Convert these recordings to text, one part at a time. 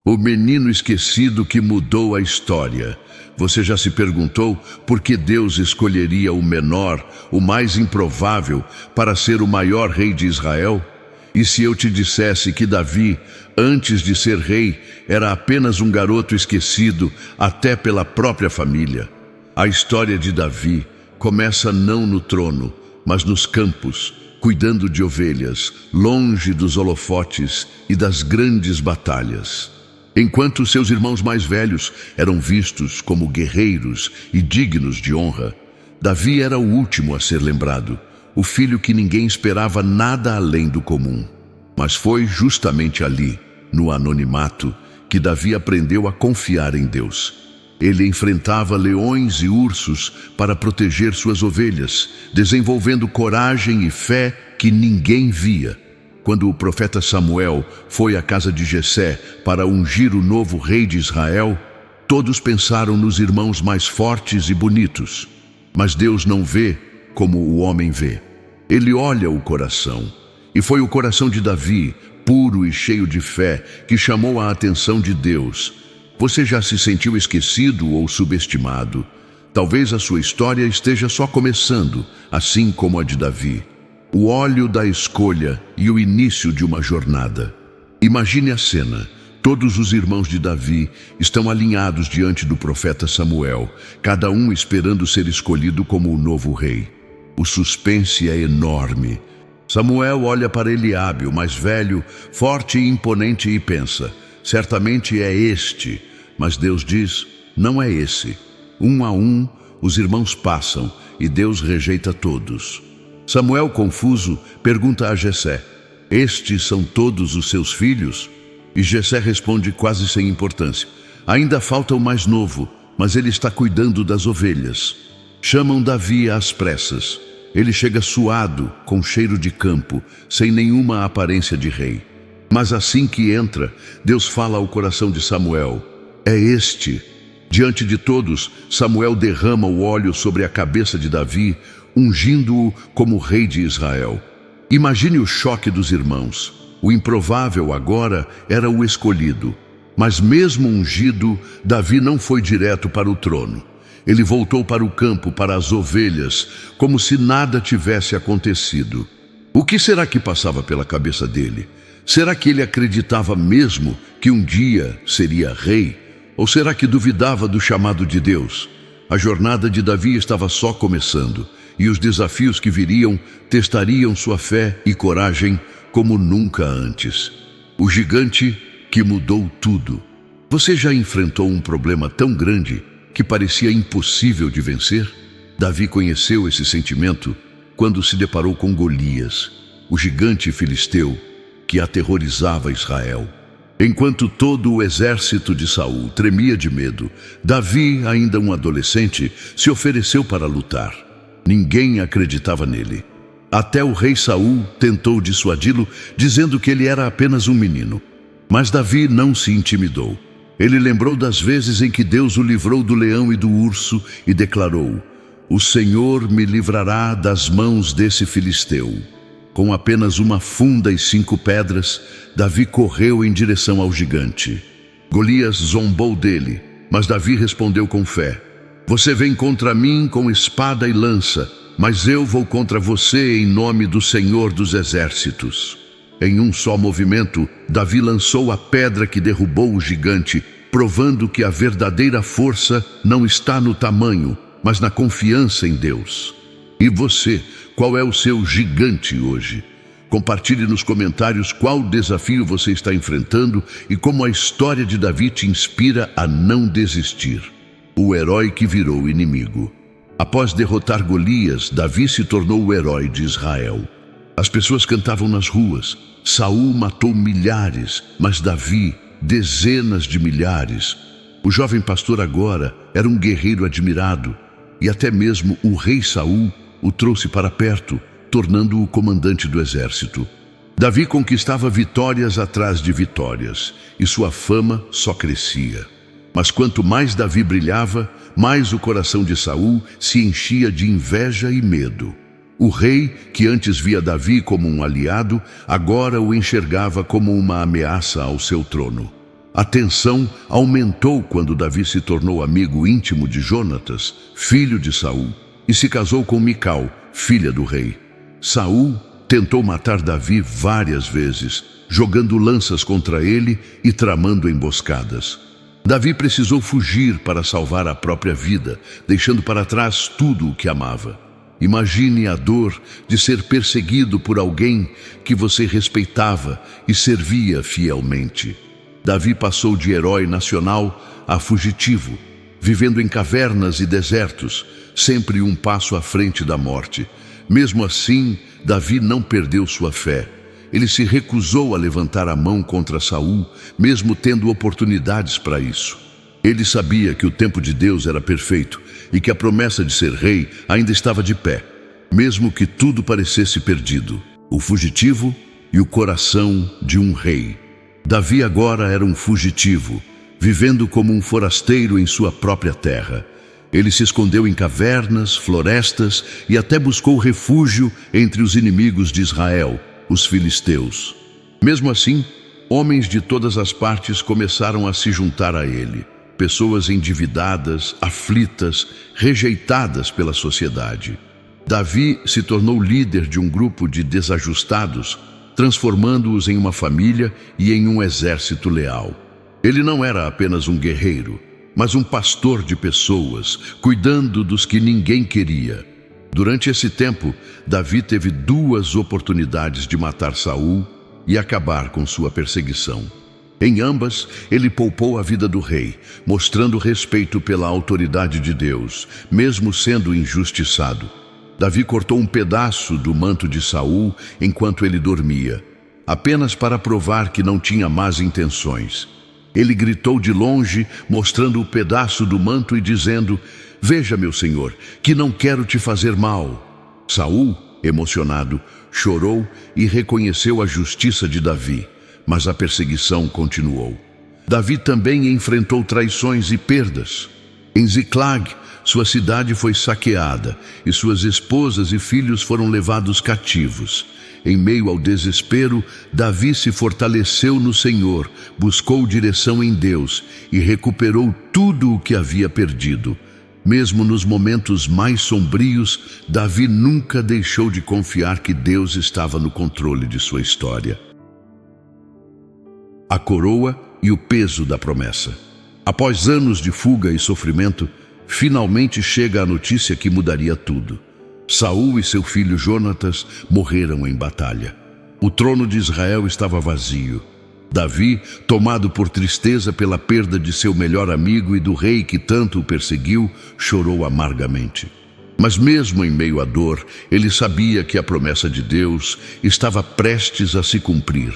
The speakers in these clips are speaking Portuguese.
O menino esquecido que mudou a história. Você já se perguntou por que Deus escolheria o menor, o mais improvável, para ser o maior rei de Israel? E se eu te dissesse que Davi, antes de ser rei, era apenas um garoto esquecido até pela própria família? A história de Davi começa não no trono, mas nos campos, cuidando de ovelhas, longe dos holofotes e das grandes batalhas. Enquanto seus irmãos mais velhos eram vistos como guerreiros e dignos de honra, Davi era o último a ser lembrado, o filho que ninguém esperava nada além do comum. Mas foi justamente ali, no anonimato, que Davi aprendeu a confiar em Deus. Ele enfrentava leões e ursos para proteger suas ovelhas, desenvolvendo coragem e fé que ninguém via. Quando o profeta Samuel foi à casa de Jessé para ungir o novo rei de Israel, todos pensaram nos irmãos mais fortes e bonitos. Mas Deus não vê como o homem vê. Ele olha o coração. E foi o coração de Davi, puro e cheio de fé, que chamou a atenção de Deus. Você já se sentiu esquecido ou subestimado? Talvez a sua história esteja só começando, assim como a de Davi. O óleo da escolha e o início de uma jornada. Imagine a cena. Todos os irmãos de Davi estão alinhados diante do profeta Samuel, cada um esperando ser escolhido como o novo rei. O suspense é enorme. Samuel olha para Eliabe, o mais velho, forte e imponente, e pensa: certamente é este. Mas Deus diz: não é esse. Um a um, os irmãos passam e Deus rejeita todos. Samuel, confuso, pergunta a Jessé: estes são todos os seus filhos? E Jessé responde quase sem importância: ainda falta o mais novo, mas ele está cuidando das ovelhas. Chamam Davi às pressas. Ele chega suado, com cheiro de campo, sem nenhuma aparência de rei. Mas assim que entra, Deus fala ao coração de Samuel: é este. Diante de todos, Samuel derrama o óleo sobre a cabeça de Davi, ungindo-o como rei de Israel. Imagine o choque dos irmãos. O improvável agora era o escolhido. Mas mesmo ungido, Davi não foi direto para o trono. Ele voltou para o campo, para as ovelhas, como se nada tivesse acontecido. O que será que passava pela cabeça dele? Será que ele acreditava mesmo que um dia seria rei? Ou será que duvidava do chamado de Deus? A jornada de Davi estava só começando, e os desafios que viriam testariam sua fé e coragem como nunca antes. O gigante que mudou tudo. Você já enfrentou um problema tão grande que parecia impossível de vencer? Davi conheceu esse sentimento quando se deparou com Golias, o gigante filisteu que aterrorizava Israel. Enquanto todo o exército de Saul tremia de medo, Davi, ainda um adolescente, se ofereceu para lutar. Ninguém acreditava nele. Até o rei Saul tentou dissuadi-lo, dizendo que ele era apenas um menino. Mas Davi não se intimidou. Ele lembrou das vezes em que Deus o livrou do leão e do urso e declarou: o Senhor me livrará das mãos desse filisteu. Com apenas uma funda e 5 pedras, Davi correu em direção ao gigante. Golias zombou dele, mas Davi respondeu com fé: você vem contra mim com espada e lança, mas eu vou contra você em nome do Senhor dos Exércitos. Em um só movimento, Davi lançou a pedra que derrubou o gigante, provando que a verdadeira força não está no tamanho, mas na confiança em Deus. E você, qual é o seu gigante hoje? Compartilhe nos comentários qual desafio você está enfrentando e como a história de Davi te inspira a não desistir. O herói que virou inimigo. Após derrotar Golias, Davi se tornou o herói de Israel. As pessoas cantavam nas ruas: Saul matou milhares, mas Davi, dezenas de milhares. O jovem pastor agora era um guerreiro admirado, e até mesmo o rei Saul o trouxe para perto, tornando-o comandante do exército. Davi conquistava vitórias atrás de vitórias, e sua fama só crescia. Mas quanto mais Davi brilhava, mais o coração de Saul se enchia de inveja e medo. O rei, que antes via Davi como um aliado, agora o enxergava como uma ameaça ao seu trono. A tensão aumentou quando Davi se tornou amigo íntimo de Jonatas, filho de Saul, e se casou com Mical, filha do rei. Saul tentou matar Davi várias vezes, jogando lanças contra ele e tramando emboscadas. Davi precisou fugir para salvar a própria vida, deixando para trás tudo o que amava. Imagine a dor de ser perseguido por alguém que você respeitava e servia fielmente. Davi passou de herói nacional a fugitivo, vivendo em cavernas e desertos, sempre um passo à frente da morte. Mesmo assim, Davi não perdeu sua fé. Ele se recusou a levantar a mão contra Saul, mesmo tendo oportunidades para isso. Ele sabia que o tempo de Deus era perfeito e que a promessa de ser rei ainda estava de pé, mesmo que tudo parecesse perdido. O fugitivo e o coração de um rei. Davi agora era um fugitivo, vivendo como um forasteiro em sua própria terra. Ele se escondeu em cavernas, florestas e até buscou refúgio entre os inimigos de Israel, os filisteus. Mesmo assim, homens de todas as partes começaram a se juntar a ele. Pessoas endividadas, aflitas, rejeitadas pela sociedade. Davi se tornou líder de um grupo de desajustados, transformando-os em uma família e em um exército leal. Ele não era apenas um guerreiro, mas um pastor de pessoas, cuidando dos que ninguém queria. Durante esse tempo, Davi teve 2 oportunidades de matar Saul e acabar com sua perseguição. Em ambas, ele poupou a vida do rei, mostrando respeito pela autoridade de Deus, mesmo sendo injustiçado. Davi cortou um pedaço do manto de Saul enquanto ele dormia, apenas para provar que não tinha más intenções. Ele gritou de longe, mostrando o pedaço do manto e dizendo: "Veja, meu senhor, que não quero te fazer mal." Saul, emocionado, chorou e reconheceu a justiça de Davi, mas a perseguição continuou. Davi também enfrentou traições e perdas. Em Ziclag, sua cidade foi saqueada e suas esposas e filhos foram levados cativos. Em meio ao desespero, Davi se fortaleceu no Senhor, buscou direção em Deus e recuperou tudo o que havia perdido. Mesmo nos momentos mais sombrios, Davi nunca deixou de confiar que Deus estava no controle de sua história. A coroa e o peso da promessa. Após anos de fuga e sofrimento, finalmente chega a notícia que mudaria tudo. Saul e seu filho Jonatas morreram em batalha. O trono de Israel estava vazio. Davi, tomado por tristeza pela perda de seu melhor amigo e do rei que tanto o perseguiu, chorou amargamente. Mas mesmo em meio à dor, ele sabia que a promessa de Deus estava prestes a se cumprir.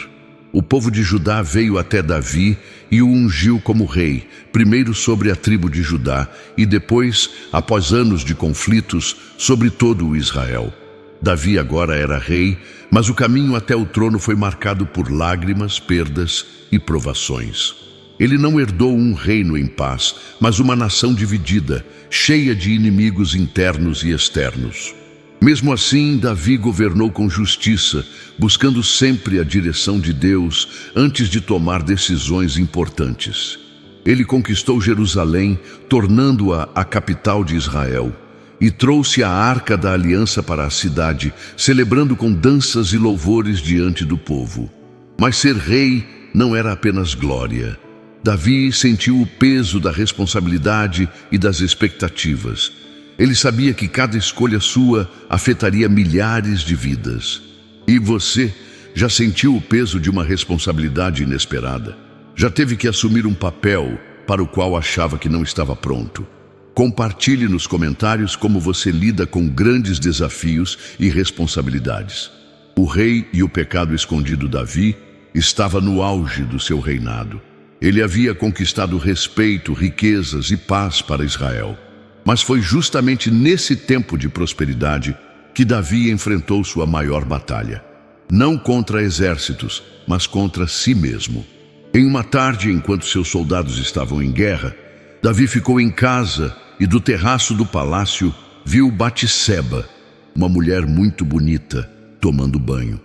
O povo de Judá veio até Davi e o ungiu como rei, primeiro sobre a tribo de Judá e depois, após anos de conflitos, sobre todo o Israel. Davi agora era rei, mas o caminho até o trono foi marcado por lágrimas, perdas e provações. Ele não herdou um reino em paz, mas uma nação dividida, cheia de inimigos internos e externos. Mesmo assim, Davi governou com justiça, buscando sempre a direção de Deus antes de tomar decisões importantes. Ele conquistou Jerusalém, tornando-a a capital de Israel, e trouxe a Arca da Aliança para a cidade, celebrando com danças e louvores diante do povo. Mas ser rei não era apenas glória. Davi sentiu o peso da responsabilidade e das expectativas. Ele sabia que cada escolha sua afetaria milhares de vidas. E você já sentiu o peso de uma responsabilidade inesperada? Já teve que assumir um papel para o qual achava que não estava pronto? Compartilhe nos comentários como você lida com grandes desafios e responsabilidades. O rei e o pecado escondido Davi estava no auge do seu reinado. Ele havia conquistado respeito, riquezas e paz para Israel. Mas foi justamente nesse tempo de prosperidade que Davi enfrentou sua maior batalha. Não contra exércitos, mas contra si mesmo. Em uma tarde, enquanto seus soldados estavam em guerra, Davi ficou em casa e do terraço do palácio viu Batseba, uma mulher muito bonita, tomando banho.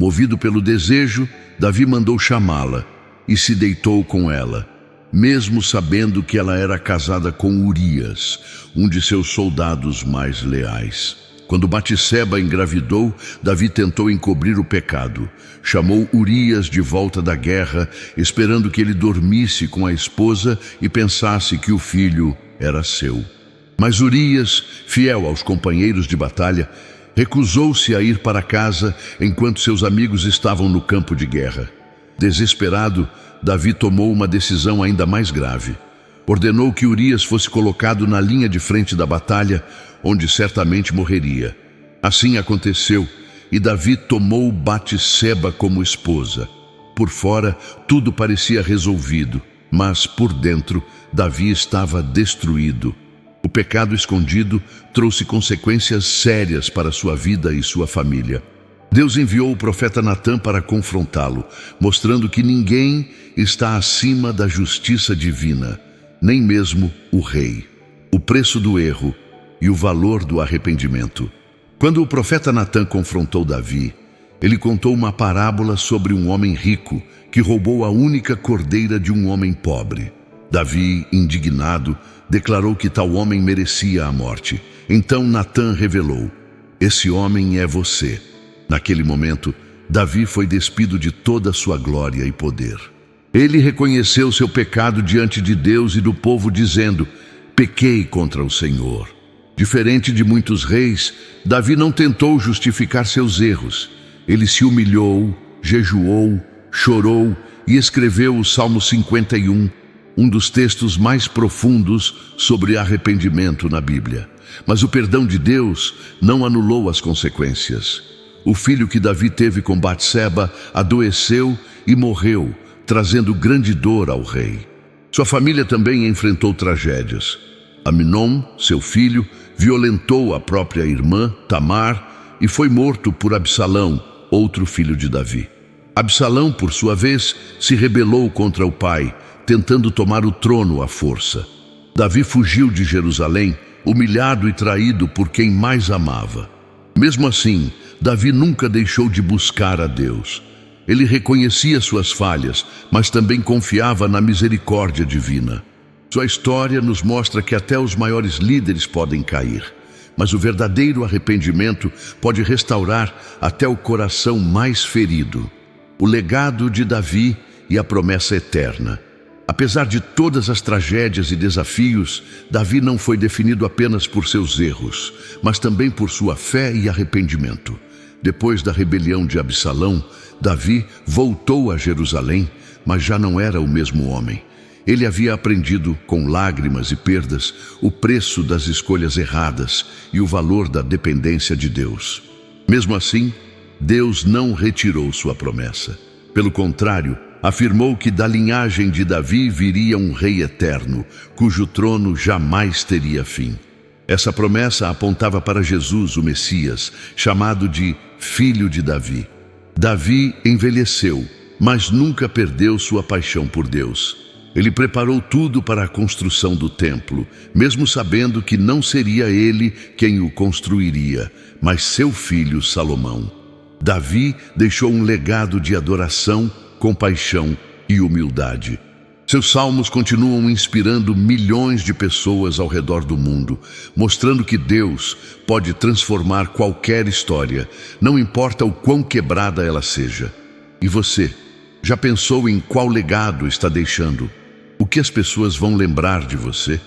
Movido pelo desejo, Davi mandou chamá-la, e se deitou com ela, mesmo sabendo que ela era casada com Urias, um de seus soldados mais leais. Quando Batseba engravidou, Davi tentou encobrir o pecado. Chamou Urias de volta da guerra, esperando que ele dormisse com a esposa e pensasse que o filho era seu. Mas Urias, fiel aos companheiros de batalha, recusou-se a ir para casa enquanto seus amigos estavam no campo de guerra. Desesperado, Davi tomou uma decisão ainda mais grave. Ordenou que Urias fosse colocado na linha de frente da batalha, onde certamente morreria. Assim aconteceu, e Davi tomou Batseba como esposa. Por fora, tudo parecia resolvido, mas por dentro, Davi estava destruído. O pecado escondido trouxe consequências sérias para sua vida e sua família. Deus enviou o profeta Natã para confrontá-lo, mostrando que ninguém está acima da justiça divina, nem mesmo o rei, o preço do erro e o valor do arrependimento. Quando o profeta Natã confrontou Davi, ele contou uma parábola sobre um homem rico que roubou a única cordeira de um homem pobre. Davi, indignado, declarou que tal homem merecia a morte. Então Natã revelou: esse homem é você. Naquele momento, Davi foi despido de toda a sua glória e poder. Ele reconheceu seu pecado diante de Deus e do povo, dizendo: pequei contra o Senhor. Diferente de muitos reis, Davi não tentou justificar seus erros. Ele se humilhou, jejuou, chorou e escreveu o Salmo 51, um dos textos mais profundos sobre arrependimento na Bíblia. Mas o perdão de Deus não anulou as consequências. O filho que Davi teve com Batseba adoeceu e morreu, trazendo grande dor ao rei. Sua família também enfrentou tragédias. Amnon, seu filho, violentou a própria irmã, Tamar, e foi morto por Absalão, outro filho de Davi. Absalão, por sua vez, se rebelou contra o pai, tentando tomar o trono à força. Davi fugiu de Jerusalém, humilhado e traído por quem mais amava. Mesmo assim, Davi nunca deixou de buscar a Deus. Ele reconhecia suas falhas, mas também confiava na misericórdia divina. Sua história nos mostra que até os maiores líderes podem cair, mas o verdadeiro arrependimento pode restaurar até o coração mais ferido. O legado de Davi e a promessa eterna. Apesar de todas as tragédias e desafios, Davi não foi definido apenas por seus erros, mas também por sua fé e arrependimento. Depois da rebelião de Absalão, Davi voltou a Jerusalém, mas já não era o mesmo homem. Ele havia aprendido, com lágrimas e perdas, o preço das escolhas erradas e o valor da dependência de Deus. Mesmo assim, Deus não retirou sua promessa. Pelo contrário, afirmou que da linhagem de Davi viria um rei eterno, cujo trono jamais teria fim. Essa promessa apontava para Jesus, o Messias, chamado de Filho de Davi. Davi envelheceu, mas nunca perdeu sua paixão por Deus. Ele preparou tudo para a construção do templo, mesmo sabendo que não seria ele quem o construiria, mas seu filho Salomão. Davi deixou um legado de adoração, compaixão e humildade. Seus salmos continuam inspirando milhões de pessoas ao redor do mundo, mostrando que Deus pode transformar qualquer história, não importa o quão quebrada ela seja. E você, já pensou em qual legado está deixando? O que as pessoas vão lembrar de você?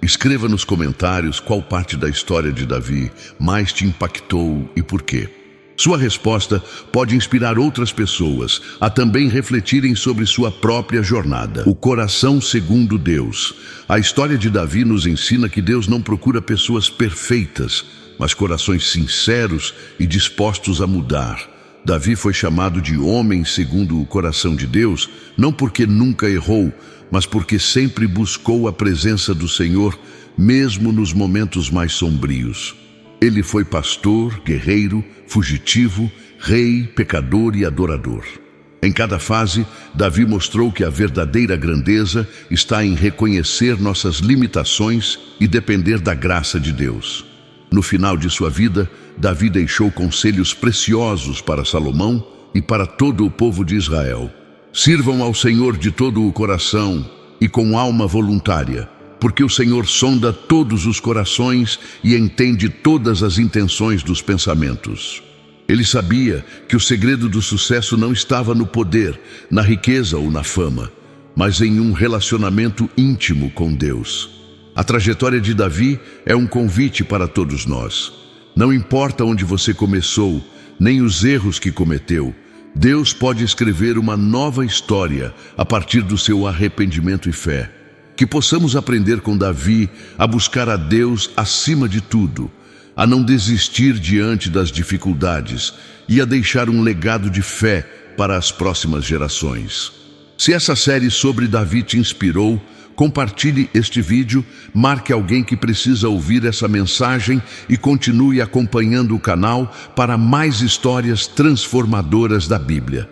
Escreva nos comentários qual parte da história de Davi mais te impactou e por quê. Sua resposta pode inspirar outras pessoas a também refletirem sobre sua própria jornada. O coração segundo Deus. A história de Davi nos ensina que Deus não procura pessoas perfeitas, mas corações sinceros e dispostos a mudar. Davi foi chamado de homem segundo o coração de Deus, não porque nunca errou, mas porque sempre buscou a presença do Senhor, mesmo nos momentos mais sombrios. Ele foi pastor, guerreiro, fugitivo, rei, pecador e adorador. Em cada fase, Davi mostrou que a verdadeira grandeza está em reconhecer nossas limitações e depender da graça de Deus. No final de sua vida, Davi deixou conselhos preciosos para Salomão e para todo o povo de Israel. Sirvam ao Senhor de todo o coração e com alma voluntária, porque o Senhor sonda todos os corações e entende todas as intenções dos pensamentos. Ele sabia que o segredo do sucesso não estava no poder, na riqueza ou na fama, mas em um relacionamento íntimo com Deus. A trajetória de Davi é um convite para todos nós. Não importa onde você começou, nem os erros que cometeu, Deus pode escrever uma nova história a partir do seu arrependimento e fé. Que possamos aprender com Davi a buscar a Deus acima de tudo, a não desistir diante das dificuldades e a deixar um legado de fé para as próximas gerações. Se essa série sobre Davi te inspirou, compartilhe este vídeo, marque alguém que precisa ouvir essa mensagem e continue acompanhando o canal para mais histórias transformadoras da Bíblia.